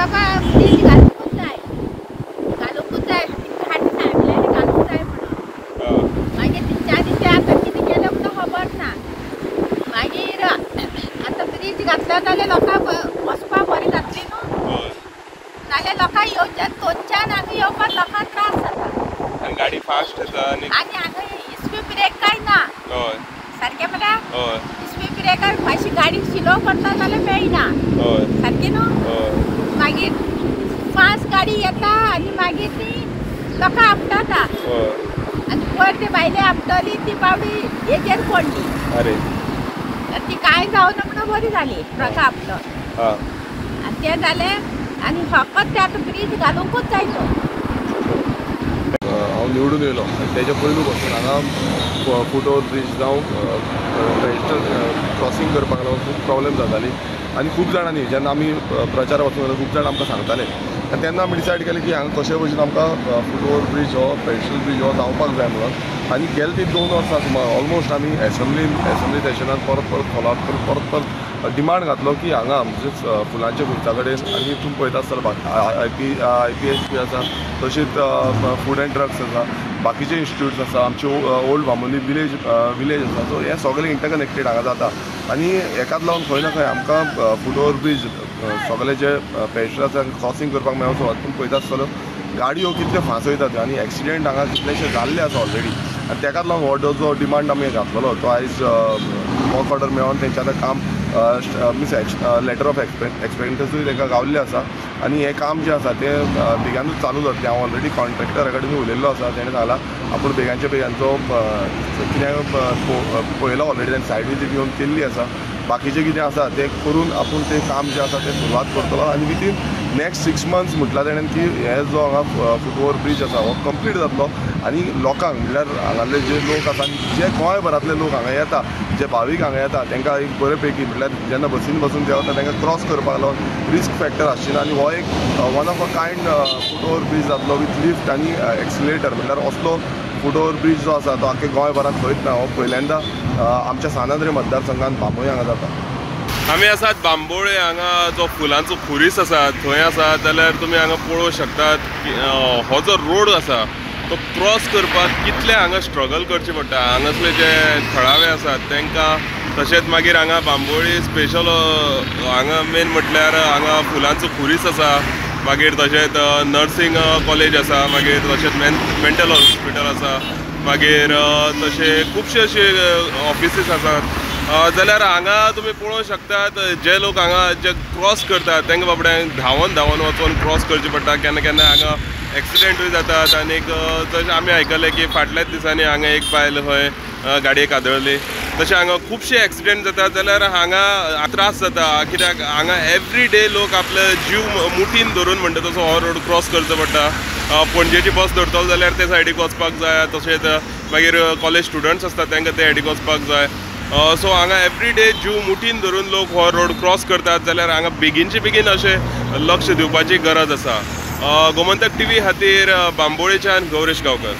बाबा ब्रिज घालूंकूच जाय हाडून हाडलेले घालूंक जाय म्हणून मागीर तेंच्यांनी ते आतां कितें केलें म्हणून खबर ना मागीर आतां ब्रिज घातलो जाल्यार लोकांक वचपाक बरी जातली न्हू नाल्यार लोकांक येवच्यान थंयच्यान हांगा येवपाक लोकांक त्रास जाता आनी गाडी फास्ट येता आनी हांगा इस्वी ब्रेक काय ना हय सारकें म्हळ्यार हय इस्वी ब्रेकार मातशी गाडी स्लो करता जाल्यार मेळना हय सारकें न्हू हय मागीर फास्ट गाडी येता आनी मागीर ती लोकां आपटाता हय आनी पयर ती बायले आपटली ती बावडी हेजेर पडली अरे ती कांय जावना म्हणून बरी जाली ट्रका आपटोन हां आनी तें जालें आनी फकत ते आतां ब्रिज घालूंकूच जाय तो हांव निवडून येयलो आनी तेच्या पयलू पासून हांगा फूट ओवर ब्रिज जावं क्रॉसींग करपाक लागून खूब प्रॉब्लेम जाताली आनी खूब जाणांनी जेन्ना आमी प्रचाराक वचून खूब जाण आमकां सांगताले तेन्ना आमी डिसायड केलें की हांगा कशे भशेन आमकां फूट ओवर ब्रिज हो पेडेस्ट्रियल ब्रिज हो जावपाक जाय म्हणून आनी गेले ती 2 वर्सां सुमार ऑलमोस्ट आमी एसेंब्ली सेशनान परत फॉलो अप परत डिमांड घातलो की हांगा म्हणजे फुलांच्या खुर्चा कडेन आनी हितून पळयता आसतना IPHP आसा तशीच फूड एंड ड्रग्स आसा बाकीचे इन्स्टिट्यूट्स आसा आमचे ओल्ड बांबोली विलेज आसा सो हे सगळे इंटरकनेक्टेड हांगा जाता आनी हेकाच लागून खंय ना खंय आमकां फूट ओवर ब्रिज सगळे जे पेडेस्ट्रियन्सांक क्रॉसींग करपाक मेळचो हातून पळयता आसतलो गाडयो कितल्यो फांसयतात आनी एक्सिडेंट हांगा कितलेशे जाल्ले आसा ऑलरेडी आनी तेकाच लागून हो जो डिमांड आमी घातलेलो तो आयज वर्क ऑर्डर मेळोन तेंचें आतां काम मिन्स लेटर ऑफ एक्सपेक्टन्सूय ताका गावल्लें आसा आनी हें काम जें आसा तें बेगानूच चालू जातलें हांव ऑलरेडी कॉन्ट्रॅक्टरा कडेन उलयल्लो आसा तेणें सांगलां आपूण बेगांच्या बेगांचो कितें पळयलो ऑलरेडी ताणें सायड विजीट घेवन केल्ली आसा बाकीचें कितें आसा तें करून आपूण तें काम जें आसा तें सुरवात करतलो आनी विथीन नेक्स्ट 6 months म्हटल्यार तेणें की हे जो हांगा फूट ओवर ब्रिज आसा हो कंप्लीट जातलो आनी लोकांक म्हणल्यार हांगाले जे लोक आसा जे गोंयभरांतले लोक हांगा येता जे भावीक हांगा येता तांकां एक बरे पैकी म्हटल्यार जेन्ना बसीन बसून जेवता तांकां क्रॉस करपाक लागून रिस्क फॅक्टर आसची ना आनी हो एक one of a kind foot over bridge जातलो विथ लिफ्ट आनी एक्सिलेटर म्हटल्यार असलो फूट ओवर ब्रिज जो आसा तो आख्या गोंयभरांत खंयच ना हो पहिल्यांदा आमच्या सानंद्रे मतदारसंघात बांबोळे हांगा जाता आमी आसात बांबोळे हांगा जो फुलांचो खुरीस आसा थंय आसा जाल्यार तुमी हांगा पळोवंक शकतात हो जो रोड आसा तो क्रॉस करपाक कितले हांगा स्ट्रगल करचें पडटा हांगासले जे थळावे आसात तांकां तशेंच मागीर हांगा बांबोळी स्पेशल हांगा मेन म्हटल्यार हांगा फुलांचो खुरीस आसा मागीर तशेंच नर्सींग कॉलेज आसा मागीर तशेंच मेंटल हॉस्पिटल आसा मागीर तशे खुबशे अशे ऑफिसीस आसात जाल्यार हांगा तुमी पळोवंक शकतात जे लोक हांगा जे क्रॉस करतात तांकां बाबड्यांक धांवन वचून क्रॉस करचें पडटा केन्ना केन्ना हांगा एक्सिडेंटूय जातात आनीक तशें आमी आयकलें की फाटल्याच दिसांनी हांगा एक बायल खंय गाडयेक आदळ्ळी तशें हांगा खुबशे एक्सिडेंट जातात जाल्यार हांगा त्रास जाता कित्याक हांगा एवरी डे लोक आपले जीव मुठीन धरून म्हणटा तसो हो रोड क्रॉस करचो पडटा पणजेची बस धरतलो जाल्यार ते सायडीक वचपाक जाय तशेंच मागीर कॉलेज स्टुडंट्स आसतात तांकां ते सायडीक वचपाक जाय सो हांगा एवरी डे जीव मुठीन धरून लोक हो रोड क्रॉस करतात जाल्यार हांगा बेगीनचे बेगीन अशें लक्ष दिवपाची गरज आसा गोमंतक TV खातीर बांबोळेच्यान गौरेश गांवकर